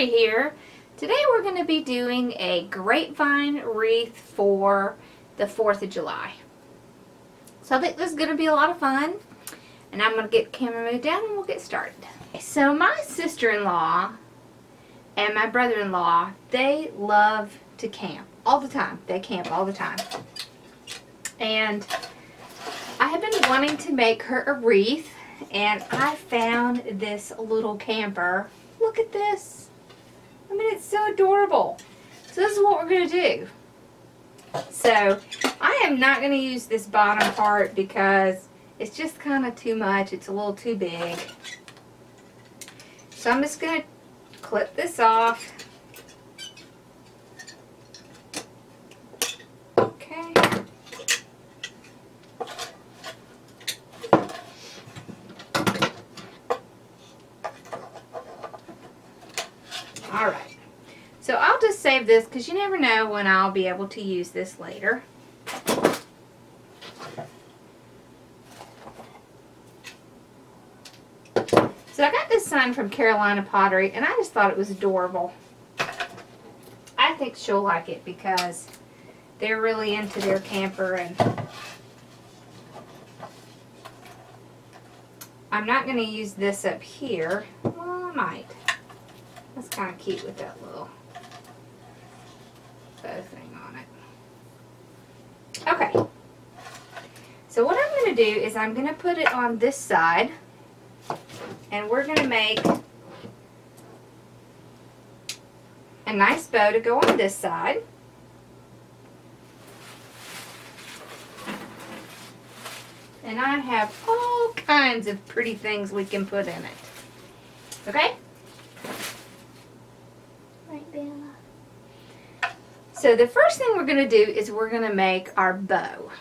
Lori here. Today we're going to be doing a grapevine wreath for the 4th of July. So I think this is going to be a lot of fun. And I'm going to get the camera moved down and we'll get started. So my sister-in-law and my brother-in-law, they love to camp all the time. They camp all the time. And I have been wanting to make her a wreath, and I found this little camper. Look at this. I mean, it's so adorable. So this is what we're going to do. So I am not going to use this bottom part because it's just kind of too much. It's a little too big. So I'm just going to clip this off. Okay. Alright. So I'll just save this because you never know when I'll be able to use this later. So I got this sign from Carolina Pottery, and I just thought it was adorable. I think she'll like it because they're really into their camper, and I'm not going to use this up here. Well, I might. That's kind of cute with that little bow thing on it. Okay. So what I'm going to do is I'm going to put it on this side. And we're going to make a nice bow to go on this side. And I have all kinds of pretty things we can put in it. Okay? Right, Bella. So the first thing we're going to do is we're going to make our bow.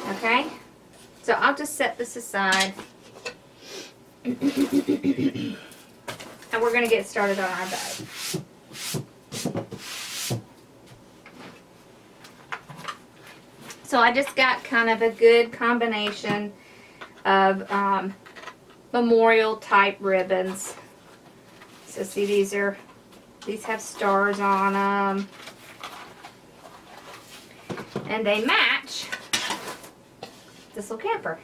Okay? So I'll just set this aside. And we're going to get started on our bow. So I just got kind of a good combination of memorial type ribbons. So see, these have stars on them. And they match this little camper.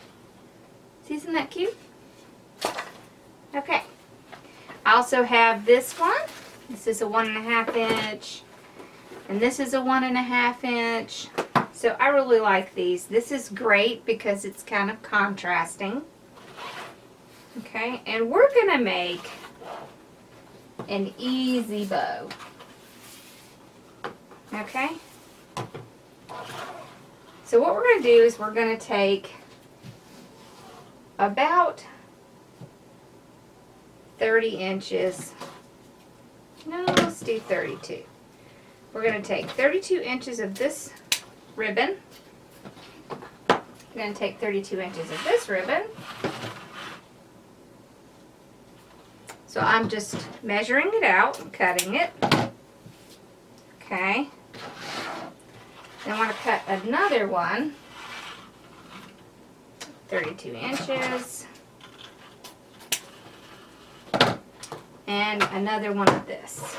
See, isn't that cute? Okay, I also have this one. This is a 1.5 inch, and this is a 1.5 inch. So I really like these. This is great because it's kind of contrasting. Okay, and we're gonna make an easy bow. Okay, so what we're gonna do is we're gonna take about 30 inches. No, let's do 32. We're going to take 32 inches of this ribbon. We're going to take 32 inches of this ribbon. So I'm just measuring it out and cutting it. Okay. Then I want to cut another one. 32 inches. And another one of this.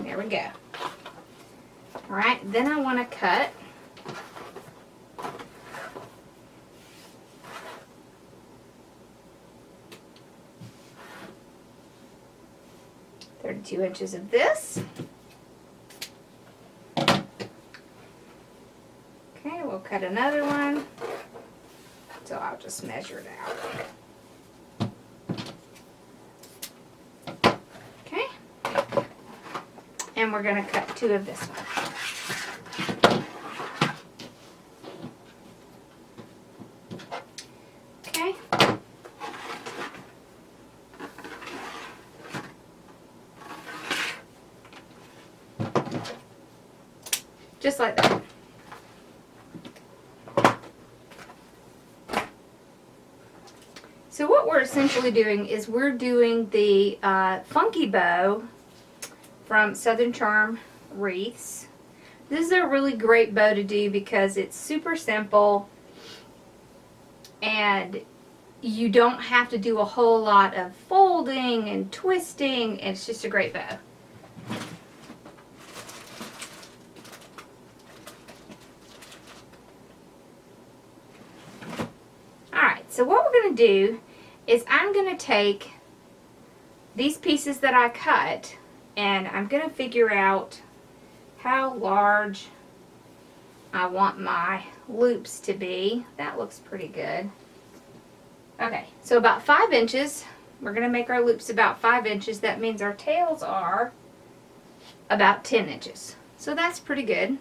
There we go. Alright, then I want to cut .32 inches of this. Okay, we'll cut another one. So I'll just measure it out. Okay. And we're going to cut 2 of this one. Okay. Just like that. So what we're essentially doing is we're doing the funky bow from Southern Charm Wreaths. This is a really great bow to do because it's super simple and you don't have to do a whole lot of folding and twisting. It's just a great bow. Alright, so what we're going to do is I'm going to take these pieces that I cut and I'm going to figure out how large I want my loops to be. That looks pretty good. Okay, so about 5 inches. We're going to make our loops about 5 inches. That means our tails are about 10 inches. So that's pretty good.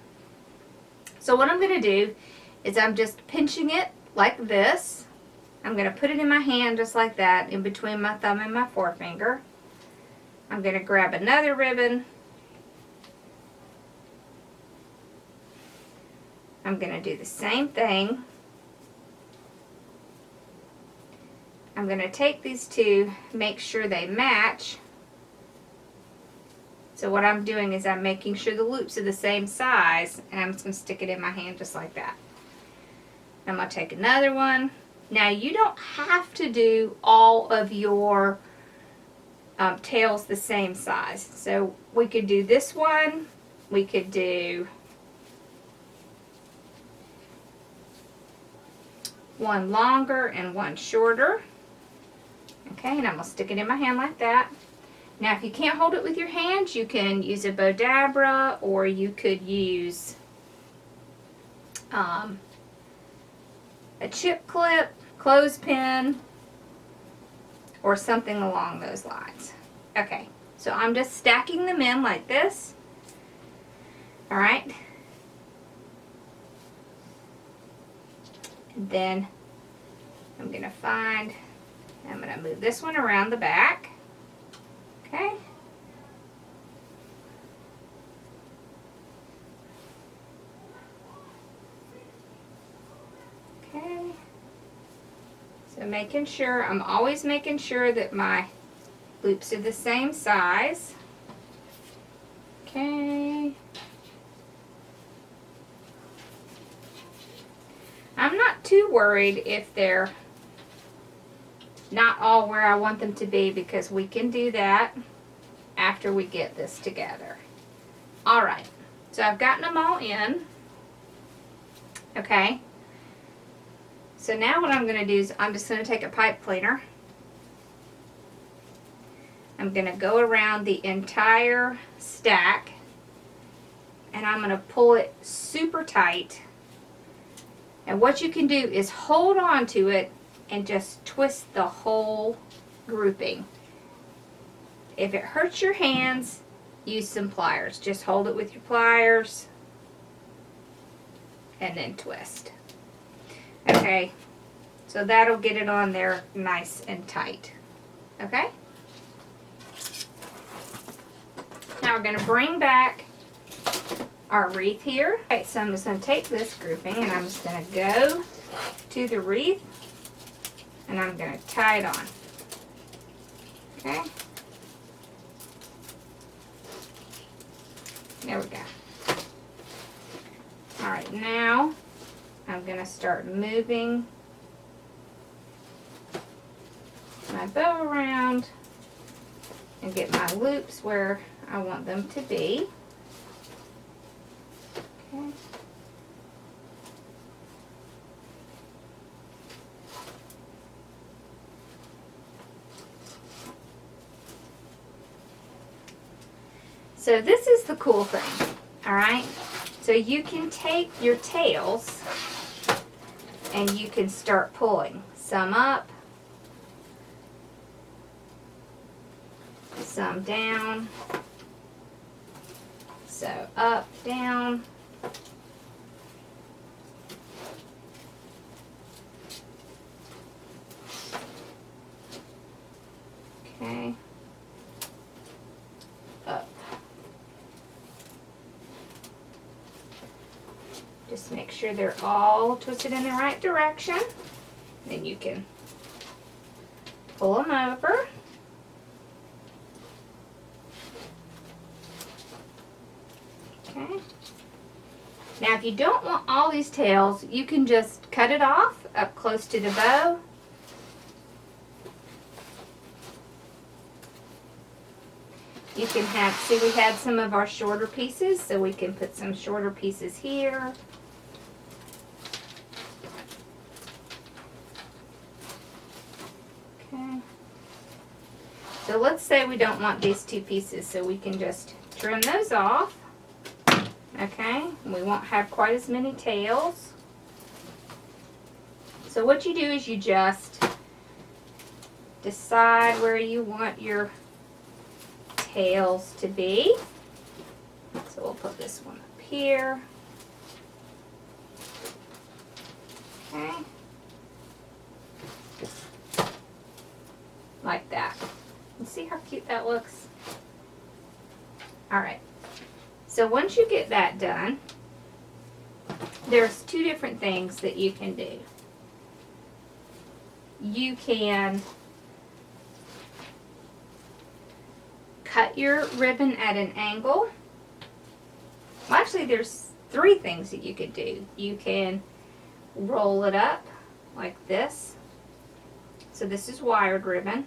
So what I'm going to do is I'm just pinching it like this. I'm going to put it in my hand just like that, in between my thumb and my forefinger. I'm going to grab another ribbon. I'm going to do the same thing. I'm going to take these two, make sure they match. So what I'm doing is I'm making sure the loops are the same size, and I'm just going to stick it in my hand just like that. I'm going to take another one. Now you don't have to do all of your tails the same size. So we could do this one, we could do one longer and one shorter. Okay, and I'm going to stick it in my hand like that. Now if you can't hold it with your hands, you can use a Bodabra, or you could use a chip clip, clothespin, or something along those lines. Okay, so I'm just stacking them in like this. Alright. And then I'm going to move this one around the back. Okay. Okay. So I'm always making sure that my loops are the same size. Okay. I'm not too worried if they're not all where I want them to be, because we can do that after we get this together. Alright, so I've gotten them all in. Okay. So now what I'm going to do is I'm just going to take a pipe cleaner. I'm going to go around the entire stack, and I'm going to pull it super tight. And what you can do is hold on to it and just twist the whole grouping. If it hurts your hands, use some pliers. Just hold it with your pliers and then twist. Okay, so that'll get it on there nice and tight. Okay? Now we're going to bring back our wreath here. Okay, so I'm just going to take this grouping and I'm just going to go to the wreath and I'm going to tie it on. Okay? There we go. Alright, now I'm going to start moving my bow around and get my loops where I want them to be. Okay. So this is the cool thing, alright? So you can take your tails and you can start pulling some up, some down, so up, down. Okay. Up. Just make sure they're all twisted in the right direction. Then you can pull them over. Okay. Now if you don't want all these tails, you can just cut it off up close to the bow. You can have, see we had some of our shorter pieces, so we can put some shorter pieces here. Okay. So let's say we don't want these two pieces, so we can just trim those off. Okay, we won't have quite as many tails. So what you do is you just decide where you want your tails to be. So we'll put this one up here. Okay. Like that. You see how cute that looks? Alright. So once you get that done, there's two different things that you can do. You can cut your ribbon at an angle. Well, actually there's three things that you could do. You can roll it up like this. So this is wired ribbon.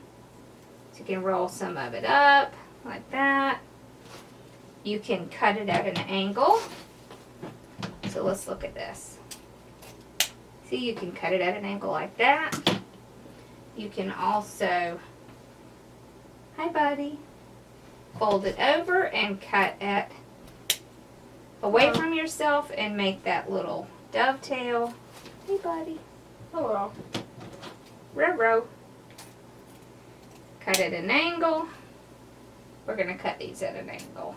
So you can roll some of it up like that. You can cut it at an angle. So let's look at this. See, you can cut it at an angle like that. You can also, hi buddy, fold it over and cut it away from yourself and make that little dovetail. Hey buddy. Hello. Row. Cut at an angle. We're going to cut these at an angle.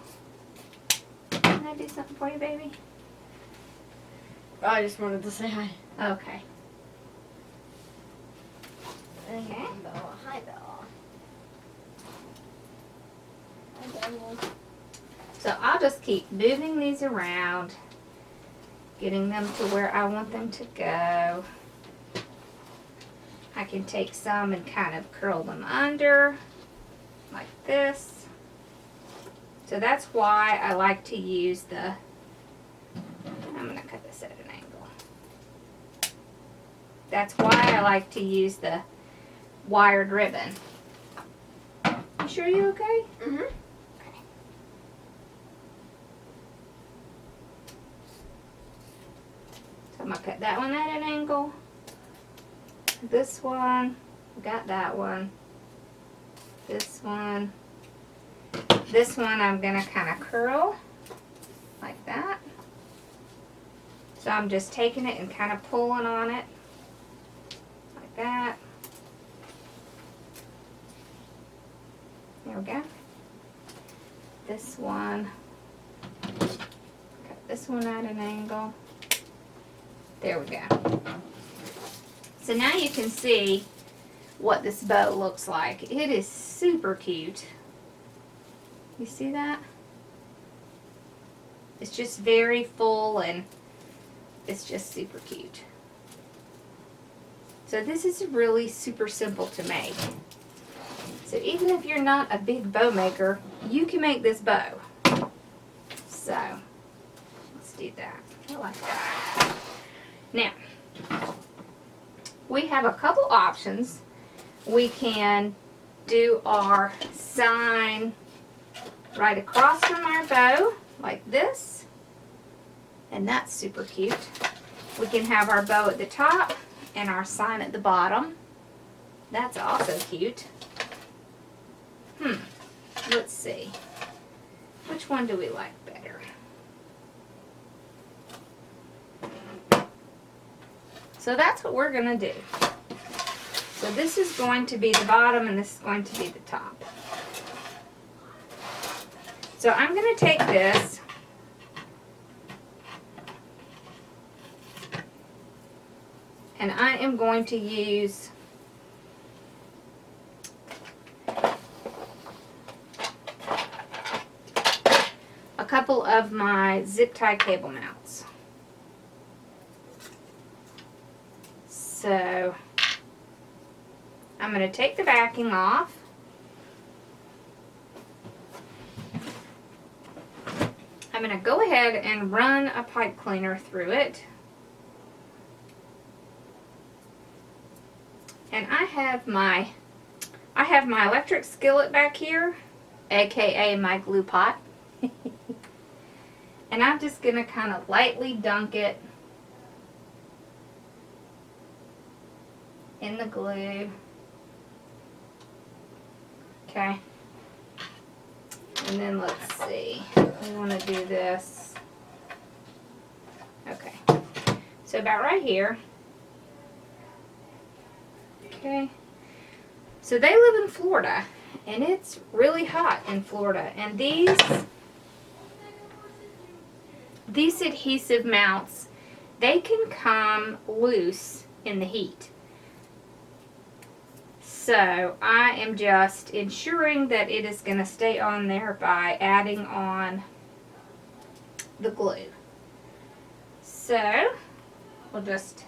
Can I do something for you, baby? I just wanted to say hi. Okay. Okay. Bella. Hi, Bella. Hi, Bella. So I'll just keep moving these around, getting them to where I want them to go. I can take some and kind of curl them under like this. So that's why I like to use the, I'm going to cut this at an angle. That's why I like to use the wired ribbon. You sure you're okay? Mm-hmm. Okay. So I'm going to cut that one at an angle. This one, got that one. This one. This one I'm going to kind of curl like that. So I'm just taking it and kind of pulling on it like that. There we go. This one, cut this one at an angle. There we go. So now you can see what this bow looks like. It is super cute. You see that? It's just very full and it's just super cute. So this is really super simple to make. So even if you're not a big bow maker, you can make this bow. So let's do that. I like that. Now, we have a couple options. We can do our sign right across from our bow, like this, and that's super cute. We can have our bow at the top and our sign at the bottom. That's also cute. Let's see. Which one do we like better? So that's what we're going to do. So this is going to be the bottom and this is going to be the top. So I'm going to take this and I am going to use a couple of my zip tie cable mounts. So I'm going to take the backing off. I'm going to go ahead and run a pipe cleaner through it. And I have my electric skillet back here, aka my glue pot. And I'm just going to kind of lightly dunk it in the glue. Okay. And then let's see. We want to do this. Okay. So about right here. Okay. So they live in Florida, and it's really hot in Florida. And these adhesive mounts, they can come loose in the heat. So I am just ensuring that it is going to stay on there by adding on the glue. So we'll just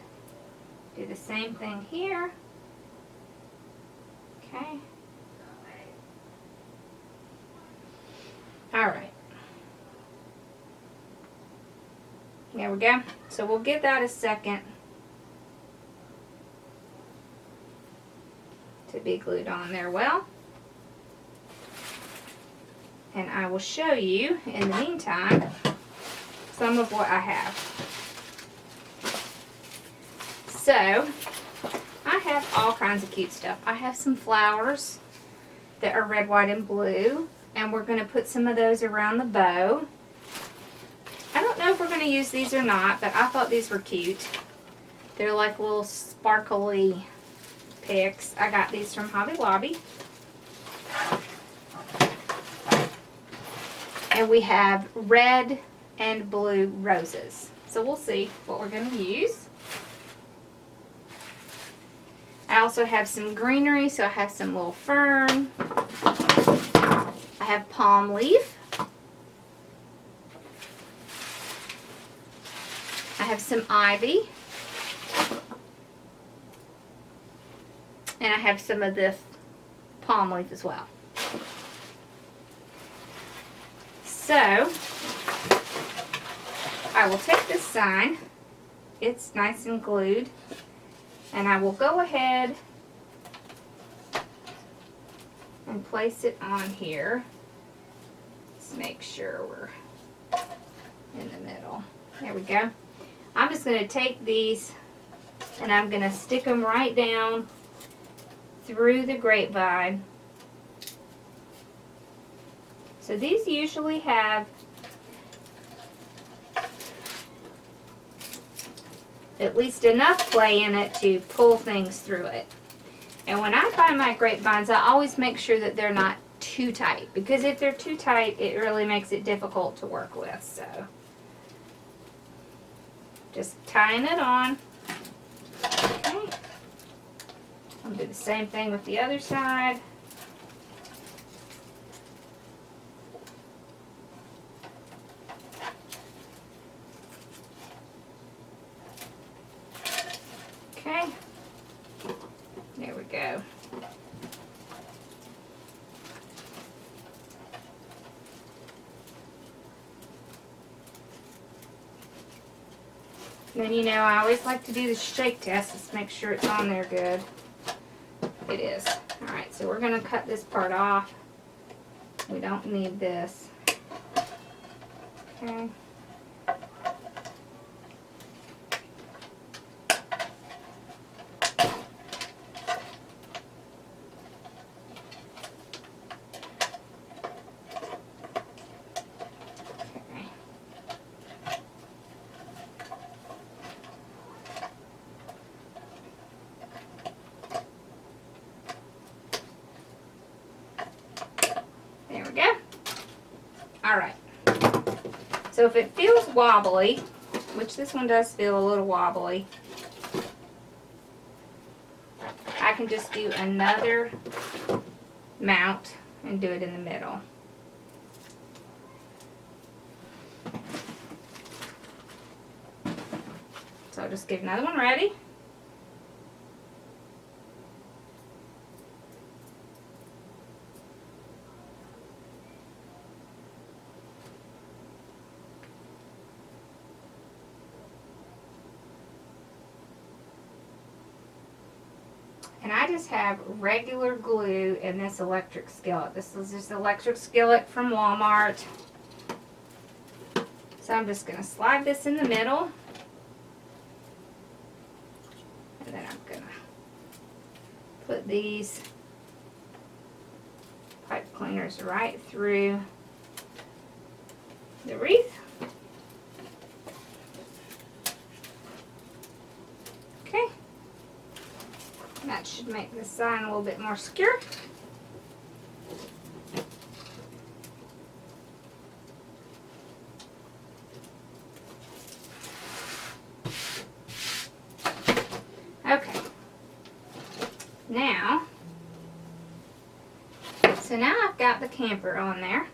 do the same thing here. Okay. All right. There we go. So we'll give that a second to be glued on there well. And I will show you, in the meantime, some of what I have. So, I have all kinds of cute stuff. I have some flowers that are red, white, and blue. And we're going to put some of those around the bow. I don't know if we're going to use these or not, but I thought these were cute. They're like little sparkly picks. I got these from Hobby Lobby. And we have red and blue roses. So we'll see what we're going to use. I also have some greenery, so I have some little fern. I have palm leaf. I have some ivy. And I have some of this palm leaf as well. So, I will take this sign. It's nice and glued. And I will go ahead and place it on here. Let's make sure we're in the middle. There we go. I'm just going to take these and I'm going to stick them right down through the grapevine. So these usually have at least enough play in it to pull things through it. And when I buy my grapevines, I always make sure that they're not too tight, because if they're too tight, it really makes it difficult to work with. So just tying it on. Okay. I'll do the same thing with the other side. Okay, there we go. Then, you know, I always like to do the shake test. Let's make sure it's on there good. It is. Alright, so we're going to cut this part off. We don't need this. Okay. There we go. Alright. So if it feels wobbly, which this one does feel a little wobbly, I can just do another mount and do it in the middle. So I'll just get another one ready. And I just have regular glue in this electric skillet. This is just electric skillet from Walmart. So I'm just going to slide this in the middle. And then I'm going to put these pipe cleaners right through the wreath. Okay. That should make the sign a little bit more secure. Okay. Now, so now I've got the camper on there.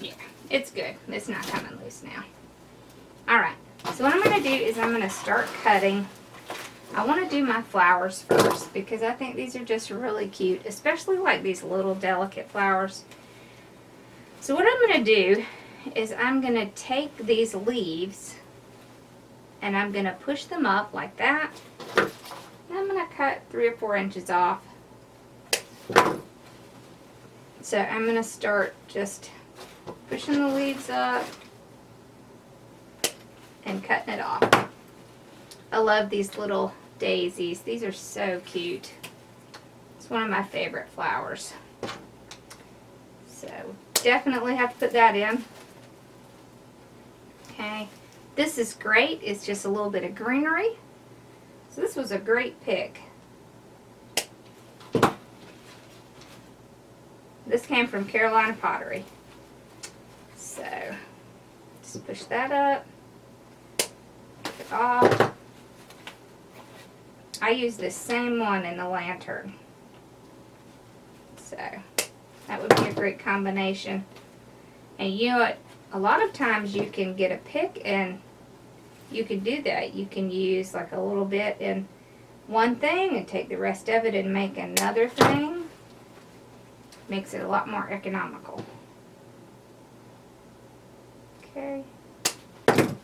Yeah, it's good. It's not coming loose now. Alright, so what I'm going to do is I'm going to start cutting. I want to do my flowers first because I think these are just really cute, especially like these little delicate flowers. So what I'm going to do is I'm going to take these leaves and I'm going to push them up like that. And I'm going to cut 3 or 4 inches off. So I'm going to start just pushing the leaves up and cutting it off. I love these little daisies. These are so cute. It's one of my favorite flowers. So definitely have to put that in. Okay. This is great. It's just a little bit of greenery. So this was a great pick. This came from Carolina Pottery. So just push that up. Take it off. I use this same one in the lantern. So that would be a great combination. And you know what? A lot of times you can get a pick and you can do that. You can use like a little bit in one thing and take the rest of it and make another thing. Makes it a lot more economical. Okay. Let's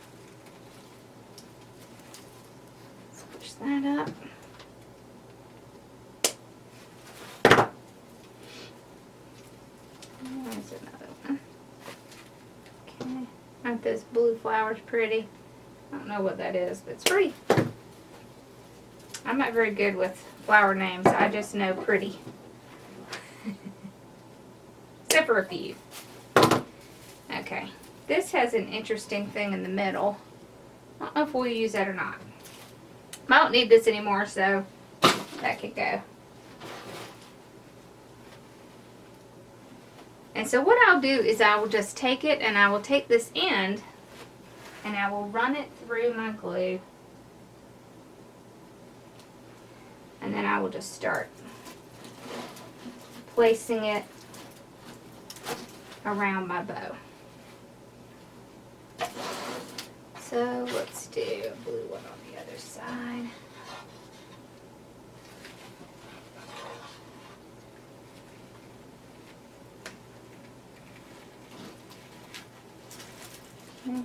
push that up. There's another one. Okay. Aren't those blue flowers pretty? I don't know what that is, but it's pretty. I'm not very good with flower names. I just know pretty. Except for a few. Okay. This has an interesting thing in the middle. I don't know if we'll use that or not. I don't need this anymore, so that could go. And so what I'll do is I will just take it and I will take this end and I will run it through my glue. And then I will just start placing it around my bow. So let's do a blue one on the other side. Okay.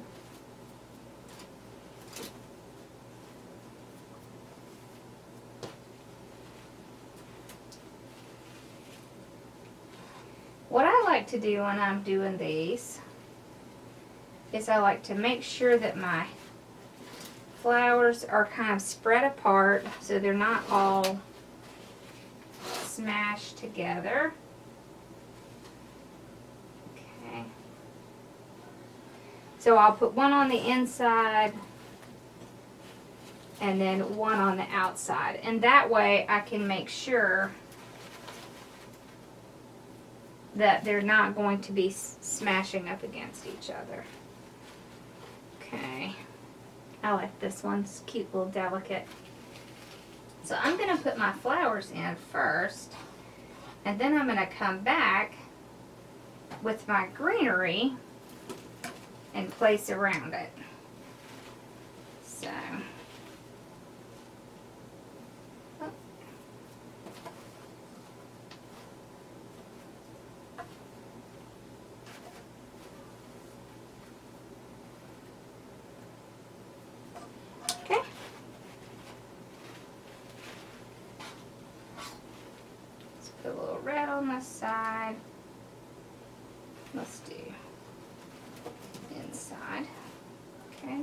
What I like to do when I'm doing these is I like to make sure that my flowers are kind of spread apart so they're not all smashed together. Okay. So I'll put one on the inside and then one on the outside. And that way I can make sure that they're not going to be smashing up against each other. Okay. I like this one. It's cute, little delicate. So I'm going to put my flowers in first. And then I'm going to come back with my greenery and place around it. So. a little red on this side. Let's do inside. Okay.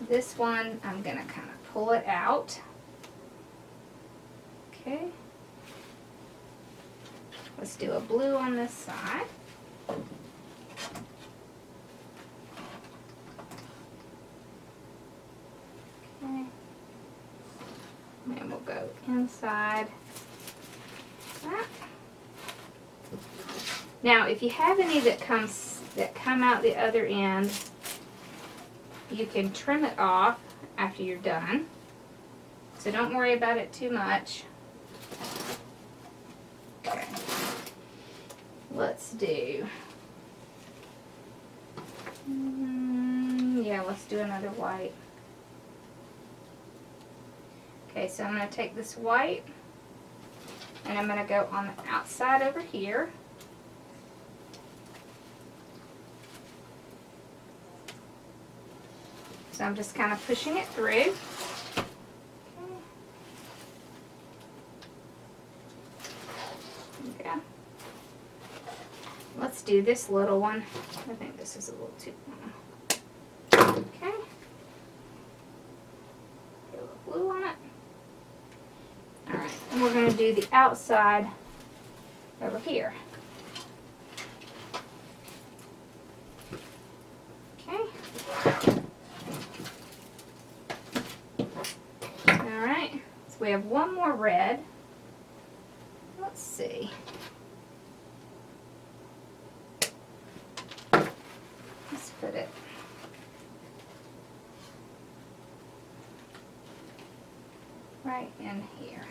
This one, I'm going to kind of pull it out. Okay. Let's do a blue on this side. Okay. And we'll go inside that. Now, if you have any that come out the other end, you can trim it off after you're done. So don't worry about it too much. Okay. Let's do, yeah, let's do another white. Okay, so I'm going to take this white and I'm going to go on the outside over here. So I'm just kind of pushing it through. Okay. Let's do this little one. I think this is a little too long. Okay. Get a little blue on it. Alright, and we're going to do the outside over here. Okay. Alright, so we have one more red. Let's see. Let's put it right in here.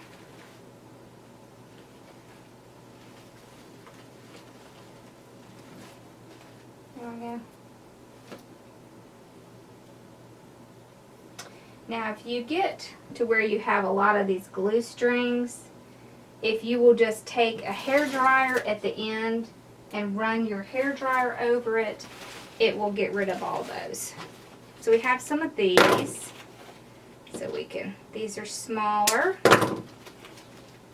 There we go. Now if you get to where you have a lot of these glue strings, if you will just take a hair dryer at the end and run your hair dryer over it, it will get rid of all those. So we have some of these. So we can, these are smaller.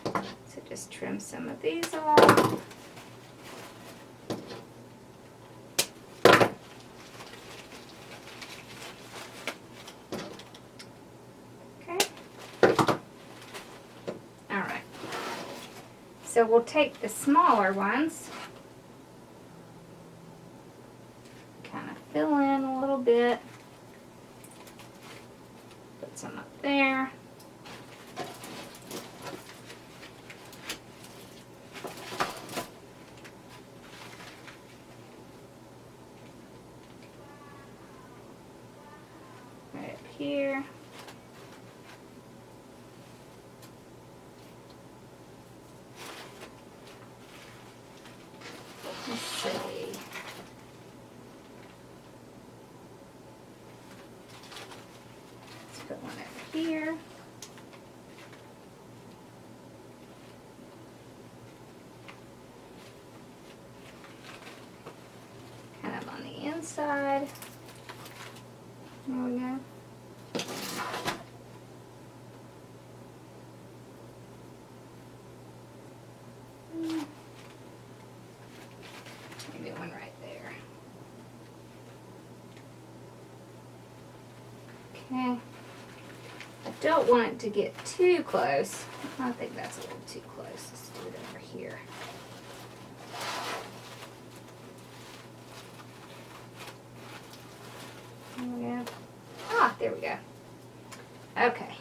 So just trim some of these off. So we'll take the smaller ones, kind of fill in a little bit, put some up there. Right up here. Let's see. Let's put one over here. Kind of on the inside. There we go. Maybe one right there. Okay. I don't want it to get too close. I think that's a little too close. Let's do it over here. There we go. Ah, there we go. Okay.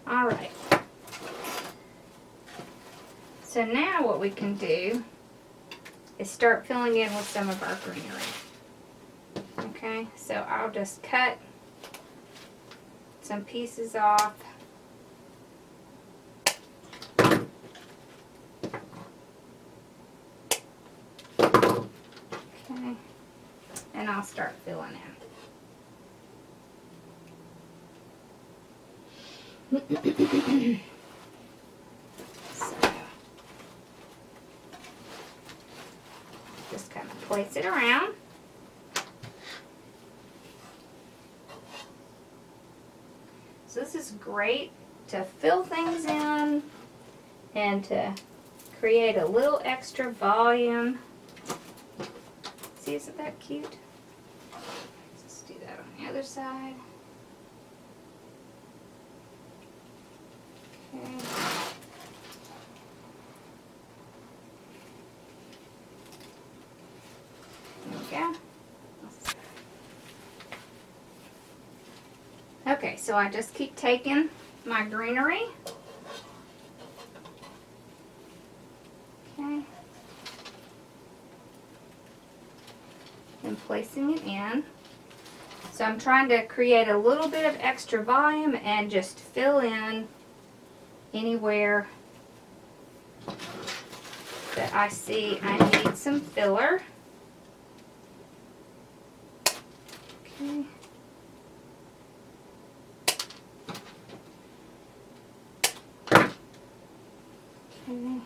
All right. So now what we can do is start filling in with some of our greenery. Okay, so I'll just cut some pieces off. Okay, and I'll start filling in. So, just kind of place it around. works great to fill things in and to create a little extra volume. See, isn't that cute? Let's do that on the other side. Okay. There we go. Okay, so I just keep taking my greenery. Okay. And placing it in. So I'm trying to create a little bit of extra volume and just fill in anywhere that I see I need some filler. Okay. Okay.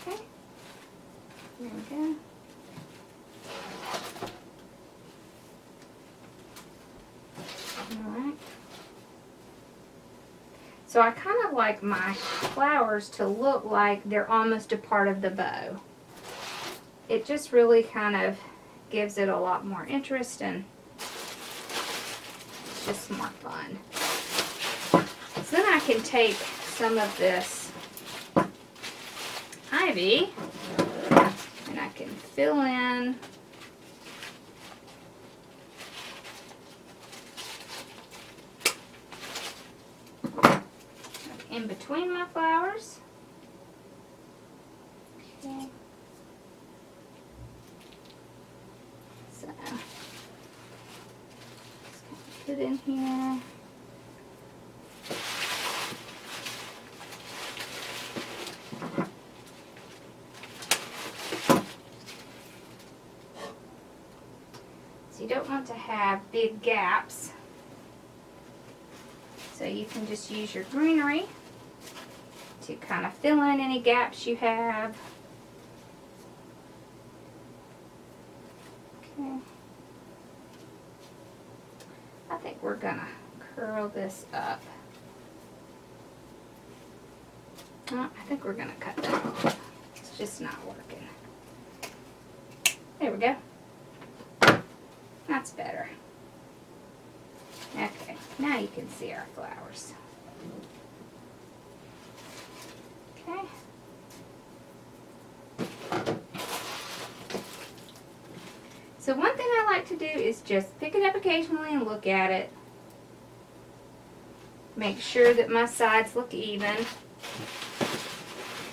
Okay. There we go. Alright. So I kind of like my flowers to look like they're almost a part of the bow. It just really kind of gives it a lot more interest and it's just more fun. So then I can take some of this ivy and I can fill in in between my flowers. Okay. So just put it in here. So you don't want to have big gaps. So you can just use your greenery to kind of fill in any gaps you have. Okay. I think we're gonna curl this up. Oh, I think we're gonna cut that off. It's just not working. There we go. That's better. Okay, now you can see our flowers. Okay. So one thing I like to do is just pick it up occasionally and look at it. Make sure that my sides look even.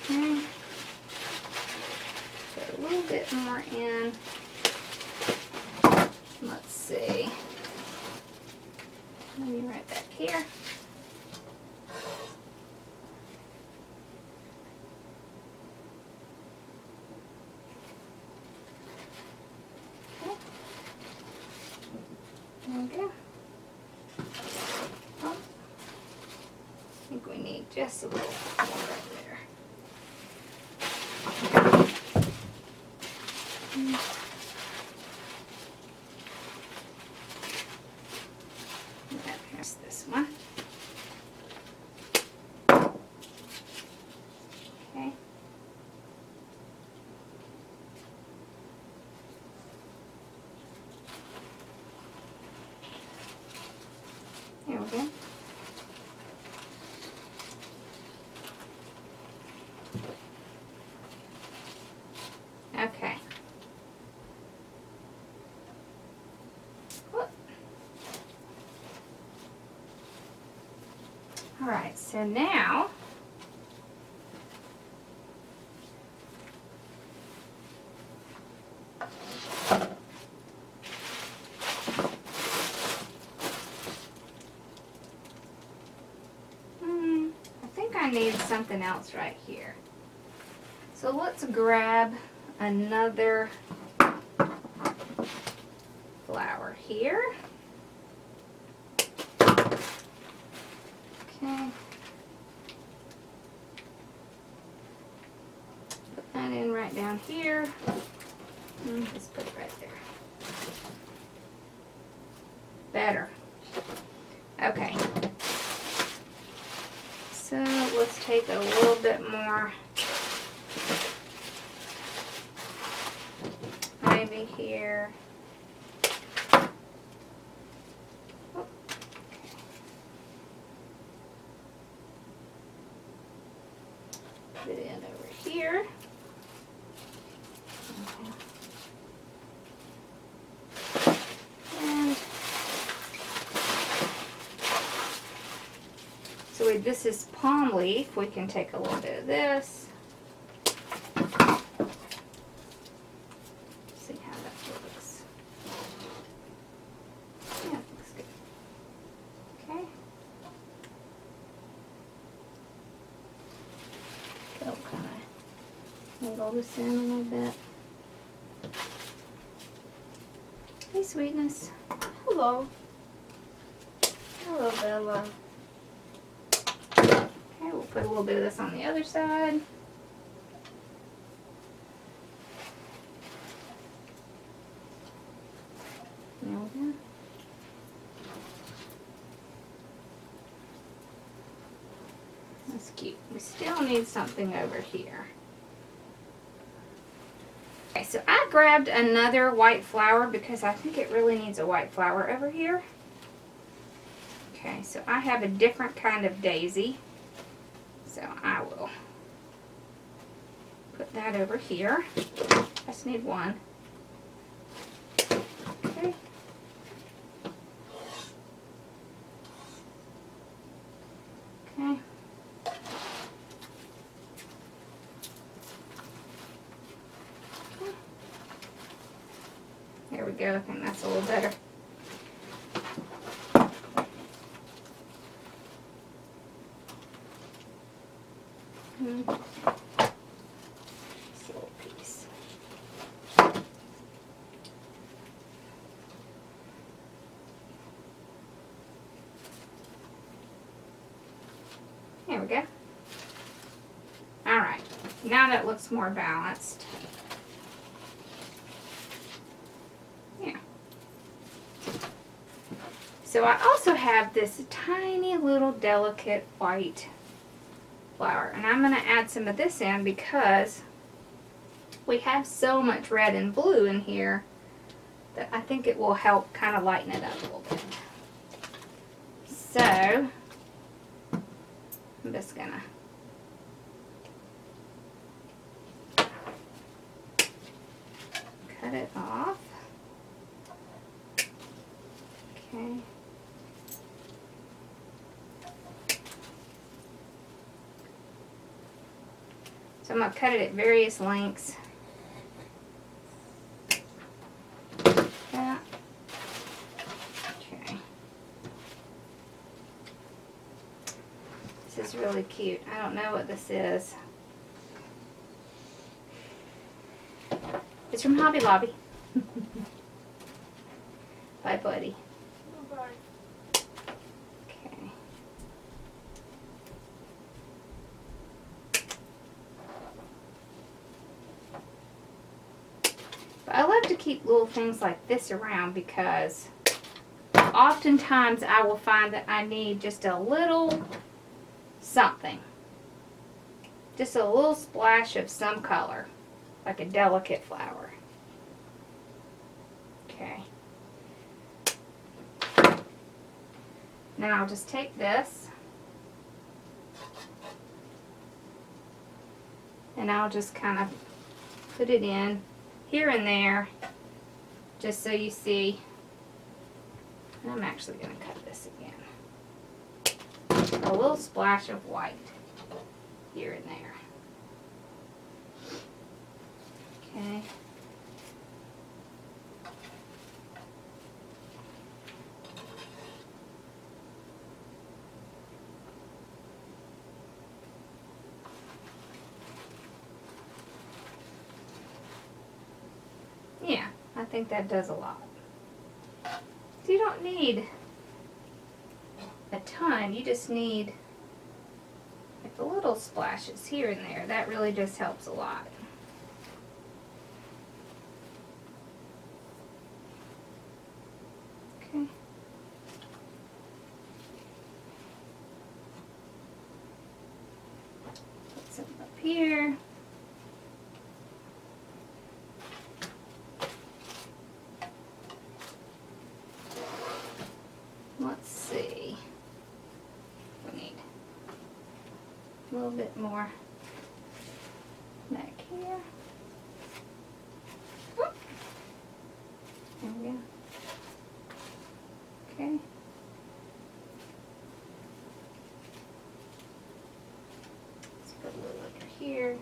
Okay. Put a little bit more in. Let's see. Let me right back here. Okay. There we go. Oh. I think we need just a little more right there. Here's this one. Okay. There we go. Okay. Whoop. All right, so now something else right here. So let's grab another flower here. Okay. Put that in right down here. And just put it right there. Better. Okay. So let's take a little bit more. Maybe here. Oh. Put it in over here. And so this is palm leaf. We can take a little bit of this. See how that looks. Yeah, it looks good. Okay. So kind of angle this in a little bit. Hey, sweetness. Hello. Hello, Bella. Okay, we'll put a little bit of this on the other side. There we go. That's cute. We still need something over here. Okay, so I grabbed another white flower because I think it really needs a white flower over here. Okay, so I have a different kind of daisy. So I will put that over here. I just need one. Okay. Okay. There we go. I think that's a little better. Just a little piece. There we go. All right. Now that looks more balanced. Yeah. So I also have this tiny little delicate white flower, and I'm going to add some of this in because we have so much red and blue in here that I think it will help kind of lighten it up a little bit. So I'm just going to cut it off. Okay. So I'm going to cut it at various lengths. That. Okay. This is really cute. I don't know what this is. It's from Hobby Lobby. Bye, buddy. Bye. Okay. But I love to keep little things like this around because oftentimes I will find that I need just a little something. Just a little splash of some color, like a delicate flower. Okay. Now I'll just take this and I'll just kind of put it in here and there just so you see. And I'm actually going to cut this again. A little splash of white here and there. Okay. think that does a lot. So you don't need a ton, you just need like the little splashes here and there. That really just helps a lot. Okay. Put some up here. Let's see. We need a little bit more back here. Whoop. There we go. Okay. Let's put a little under here.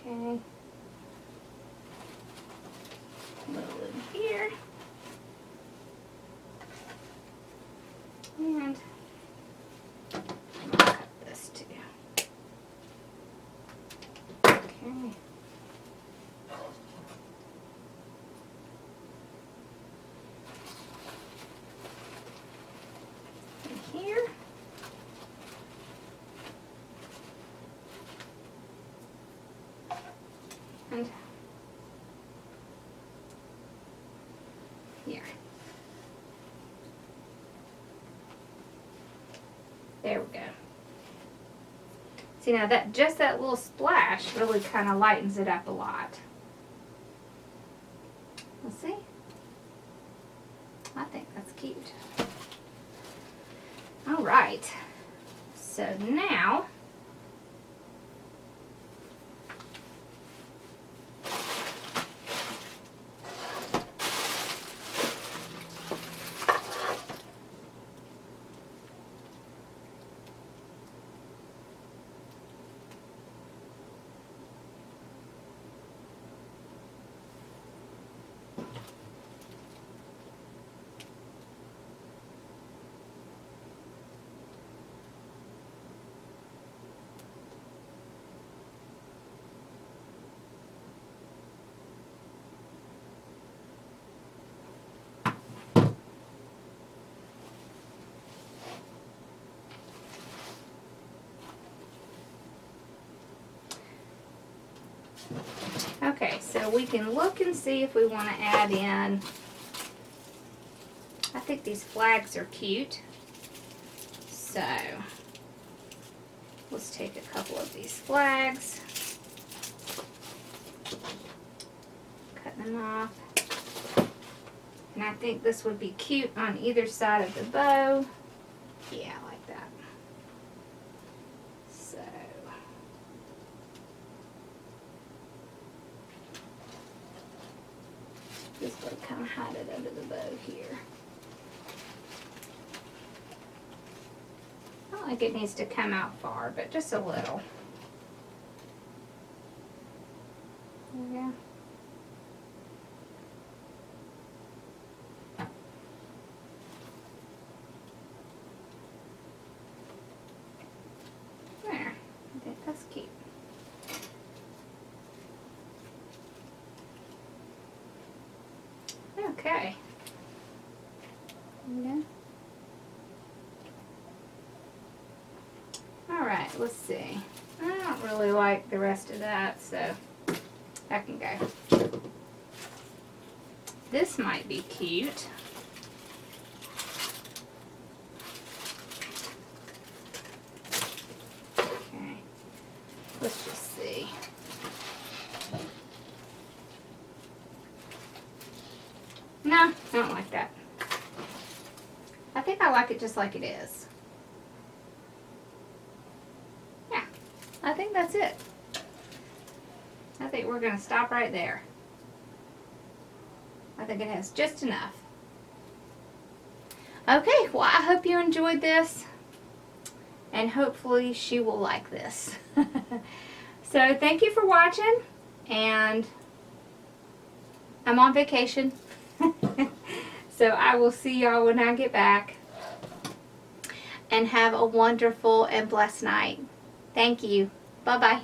Okay. A little in here. And I'm gonna cut this too. Okay. And here. And here. There we go. See, now that just that little splash really kind of lightens it up a lot. Let's see. I think that's cute. All right. So now okay, so we can look and see if we want to add in, I think these flags are cute. So let's take a couple of these flags, cut them off. And I think this would be cute on either side of the bow. Yeah, I like that. So just going to kind of hide it under the bow here. Not like it needs to come out far, but just a little. There we go. There. I think that's cute. Okay. Yeah. Alright, let's see. I don't really like the rest of that, so that can go. This might be cute. Okay. Let's just see. No, I don't like that. I think I like it just like it is. Yeah, I think that's it. I think we're going to stop right there. I think it has just enough. Okay, well, I hope you enjoyed this. And hopefully she will like this. So thank you for watching. And I'm on vacation. So I will see y'all when I get back. And have a wonderful and blessed night. Thank you. Bye-bye.